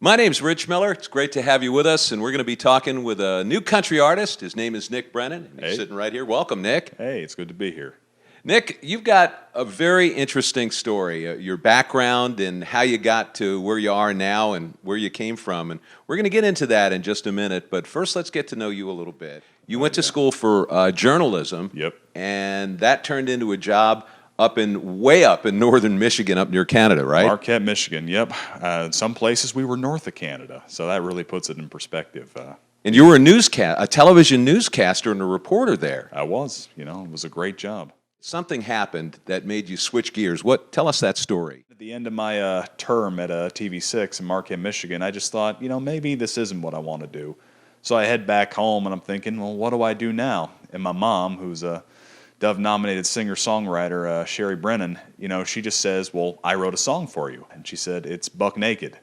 My name's Rich Miller. It's great to have you with us, and we're going to be talking with a new country artist. His name is Nick Brennan, and he's sitting right here. Welcome, Nick. Hey, it's good to be here. Nick, you've got a very interesting story, your background and how you got to where you are now and where you came from, and we're going to get into that in just a minute, but first let's get to know you a little bit. You went to school for journalism, Yep. and that turned into a job way up in northern Michigan, up near Canada, right? Marquette, Michigan, yep. Some places we were north of Canada, so that really puts it in perspective. And you were a television newscaster and a reporter there. I was, it was a great job. Something happened that made you switch gears. Tell us that story. At the end of my term at TV6 in Marquette, Michigan, I just thought, maybe this isn't what I want to do. So I head back home, and I'm thinking, well, what do I do now? And my mom, who's a Dove-nominated singer-songwriter, Sherry Brennan, she just says, well, I wrote a song for you. And she said, it's buck naked.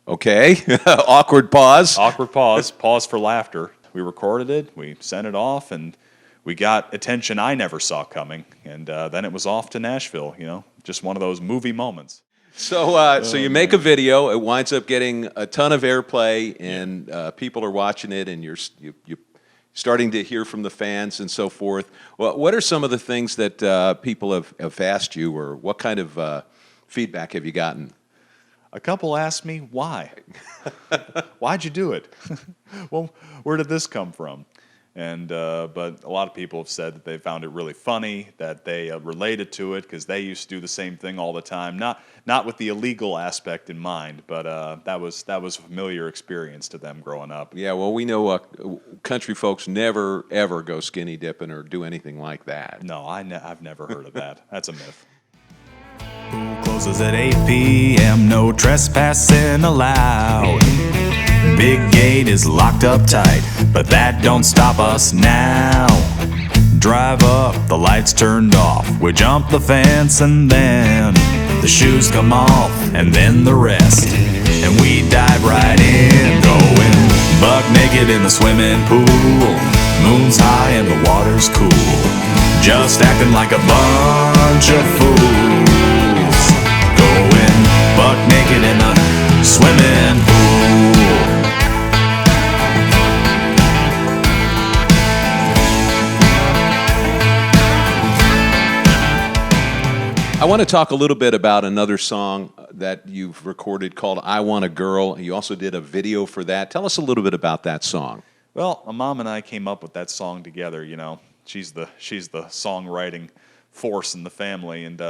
Okay. Awkward pause. Awkward pause. Pause for laughter. We recorded it. We sent it off, and we got attention I never saw coming. And then it was off to Nashville, just one of those movie moments. So you make a video. It winds up getting a ton of airplay, and people are watching it, and you're starting to hear from the fans and so forth. Well, what are some of the things that people have asked you, or what kind of feedback have you gotten? A couple asked me, why? Why'd you do it? Well, where did this come from? And but a lot of people have said that they found it really funny, that they related to it because they used to do the same thing all the time. Not with the illegal aspect in mind, but that was a familiar experience to them growing up. Yeah, well, we know country folks never ever go skinny dipping or do anything like that. No, I've never heard of that. That's a myth. Pool closes at 8 p.m. No trespassing allowed. Big gate is locked up tight, but that don't stop us now. Drive up, the lights turned off. We jump the fence and then the shoes come off, and then the rest. And we dive right in, going buck naked in the swimming pool. Moon's high and the water's cool. Just acting like a bunch of fools. Going buck naked in the swimming pool. I want to talk a little bit about another song that you've recorded called I Want a Girl. You also did a video for that. Tell us a little bit about that song. Well, my mom and I came up with that song together, She's the songwriting force in the family, and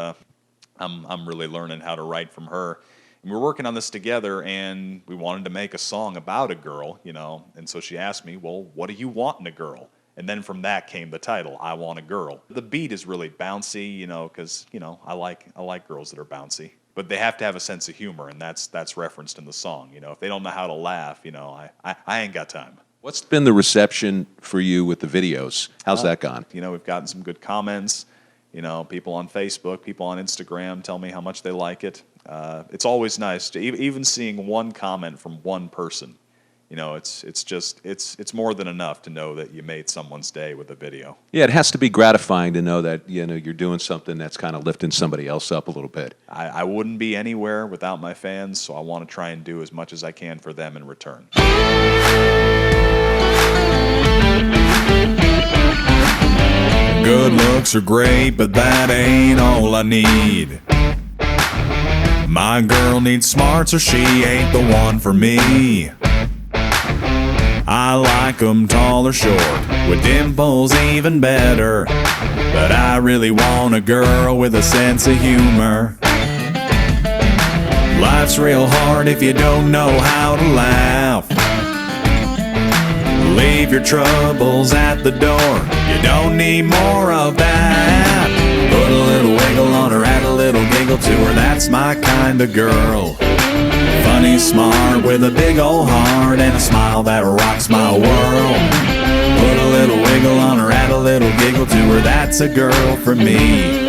I'm really learning how to write from her. And we're working on this together, and we wanted to make a song about a girl, and so she asked me, well, what do you want in a girl? And then from that came the title, I Want a Girl. The beat is really bouncy, because, I like girls that are bouncy. But they have to have a sense of humor, and that's referenced in the song. If they don't know how to laugh, I ain't got time. What's been the reception for you with the videos? How's that gone? We've gotten some good comments. People on Facebook, people on Instagram tell me how much they like it. It's always nice to even seeing one comment from one person. It's more than enough to know that you made someone's day with a video. Yeah, it has to be gratifying to know that you're doing something that's kind of lifting somebody else up a little bit. I wouldn't be anywhere without my fans, so I want to try and do as much as I can for them in return. Good looks are great, but that ain't all I need. My girl needs smarts or she ain't the one for me. I like 'em tall or short, with dimples even better. But I really want a girl with a sense of humor. Life's real hard if you don't know how to laugh. Leave your troubles at the door, you don't need more of that. Put a little wiggle on her, add a little giggle to her, that's my kind of girl. Funny, smart, with a big old heart and a smile that rocks my world. Put a little wiggle on her, add a little giggle to her, that's a girl for me.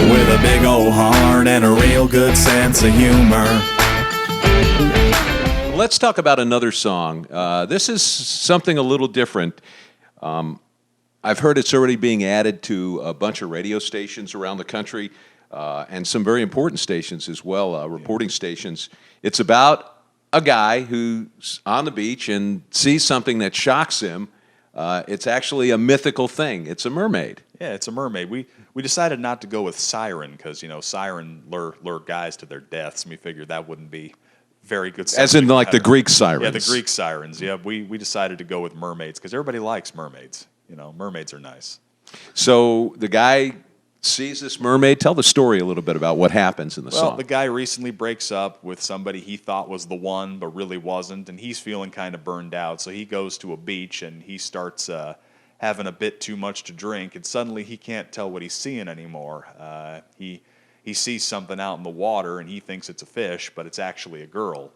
With a big old heart and a real good sense of humor. Let's talk about another song. This is something a little different. I've heard it's already being added to a bunch of radio stations around the country. and some very important stations as well, reporting stations. It's about a guy who's on the beach and sees something that shocks him. It's actually a mythical thing. It's a mermaid. Yeah, it's a mermaid. We decided not to go with siren because siren lure guys to their deaths, and we figured that wouldn't be very good. As in like the Greek sirens. Yeah, the Greek sirens. Yeah, we decided to go with mermaids because everybody likes mermaids. Mermaids are nice. So the guy sees this mermaid. Tell the story a little bit about what happens in the song. Well, the guy recently breaks up with somebody he thought was the one, but really wasn't, and he's feeling kind of burned out. So he goes to a beach and he starts having a bit too much to drink, and suddenly he can't tell what he's seeing anymore. He sees something out in the water, and he thinks it's a fish, but it's actually a girl.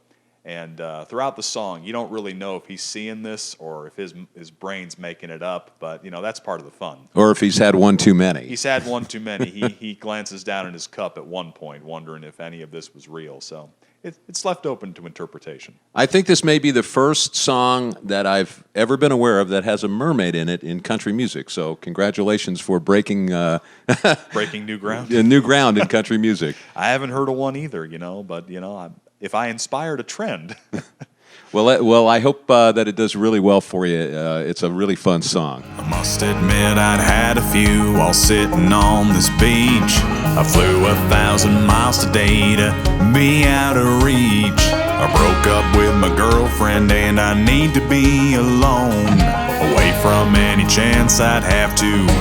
And throughout the song, you don't really know if he's seeing this or if his brain's making it up, but that's part of the fun. Or if he's had one too many. He's had one too many. He glances down at his cup at one point, wondering if any of this was real. So it's left open to interpretation. I think this may be the first song that I've ever been aware of that has a mermaid in it in country music. So congratulations for breaking Breaking new ground. new ground in country music. I haven't heard of one either, but if I inspired a trend. Well, I hope that it does really well for you. It's a really fun song. I must admit I'd had a few while sitting on this beach. I flew 1,000 miles today to be out of reach. I broke up with my girlfriend and I need to be alone, away from any chance I'd have to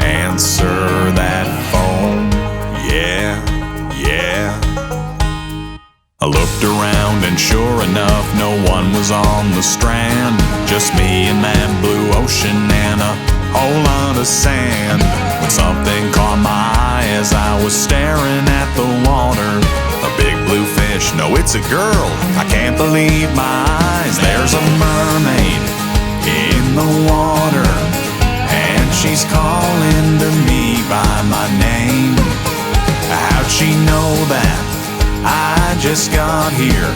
answer that phone. Yeah. I looked around and sure enough, no one was on the Strand. Just me and that blue ocean and a whole lot of sand. When something caught my eye as I was staring at the water. A big blue fish, no, it's a girl. I can't believe my eyes. There's a mermaid in the water, and she's calling to me by my name. How'd she know that I just got here?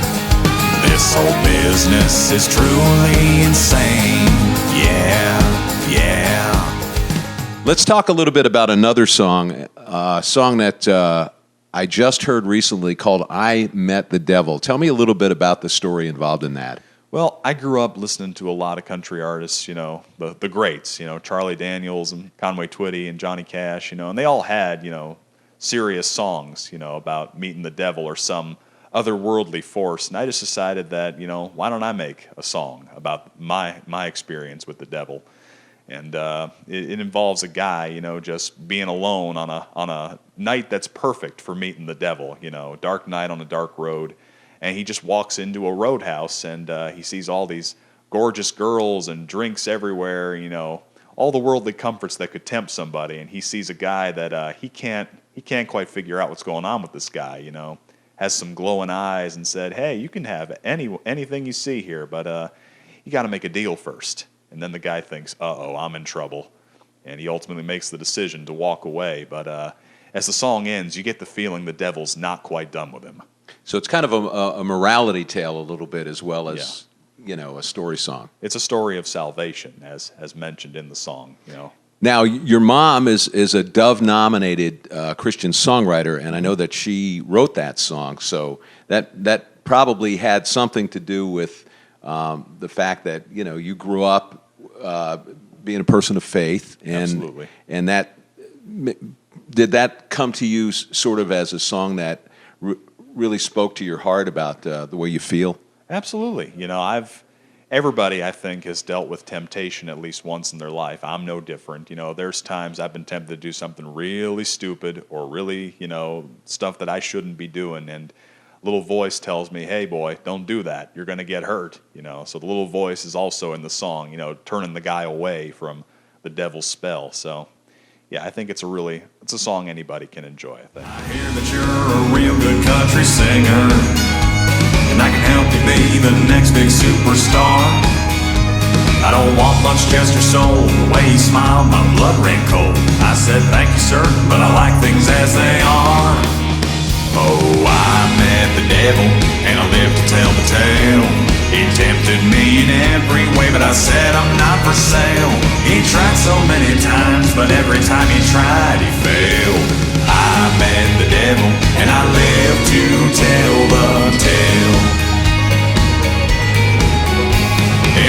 This whole business is truly insane. Yeah. Let's talk a little bit about another song, a song that I just heard recently called I Met the Devil. Tell me a little bit about the story involved in that. Well, I grew up listening to a lot of country artists, the greats, Charlie Daniels and Conway Twitty and Johnny Cash, and they all had, serious songs, about meeting the devil or some otherworldly force. And I just decided that, why don't I make a song about my experience with the devil? And it involves a guy, just being alone on a night that's perfect for meeting the devil, dark night on a dark road. And he just walks into a roadhouse and he sees all these gorgeous girls and drinks everywhere, all the worldly comforts that could tempt somebody. And he sees a guy that he can't quite figure out what's going on with this guy, has some glowing eyes and said, hey, you can have anything you see here, but you got to make a deal first. And then the guy thinks, uh-oh, I'm in trouble. And he ultimately makes the decision to walk away. But as the song ends, you get the feeling the devil's not quite done with him. So it's kind of a morality tale a little bit as well as, a story song. It's a story of salvation, as mentioned in the song, Now, your mom is a Dove-nominated Christian songwriter, and I know that she wrote that song. So that probably had something to do with the fact that you grew up being a person of faith, and Absolutely. And that did that come to you sort of as a song that really spoke to your heart about the way you feel? Absolutely. Everybody, I think, has dealt with temptation at least once in their life. I'm no different. There's times I've been tempted to do something really stupid or really, stuff that I shouldn't be doing. And a little voice tells me, hey, boy, don't do that. You're going to get hurt. So the little voice is also in the song, turning the guy away from the devil's spell. So, yeah, I think it's a song anybody can enjoy, I think. I hear that you're a real good country singer, and I can help you be the next big superstar. I don't want much, just your soul. The way you smiled, my blood ran cold. I said thank you, sir, but I like things as they are. Oh, I met the devil, and I live to tell the tale. He tempted me in every way, but I said I'm not for sale. He tried so many times, but every time he tried, he failed. I met the devil, and I live to tell the tale.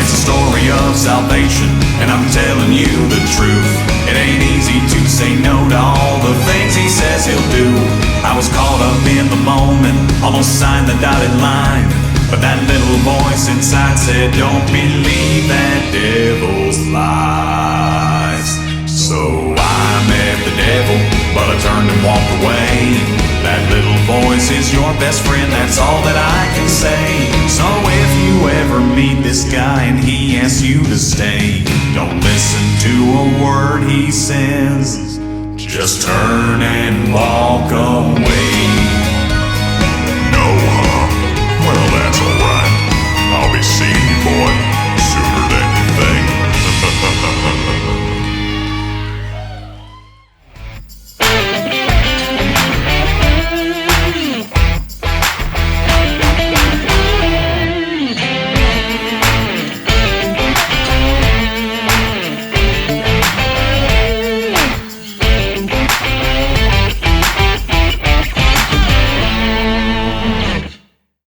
It's a story of salvation, and I'm telling you the truth. It ain't easy to say no to all the things he says he'll do. I was caught up in the moment, almost signed the dotted line, but that little voice inside said, don't believe that devil's lies. So I met the devil, but I turned and walked away. That little voice is your best friend, that's all that I can say. So if you ever meet this guy and he asks you to stay, don't listen to a word he says, just turn and walk away. No, huh? Well, that's alright. I'll be seeing you, boy.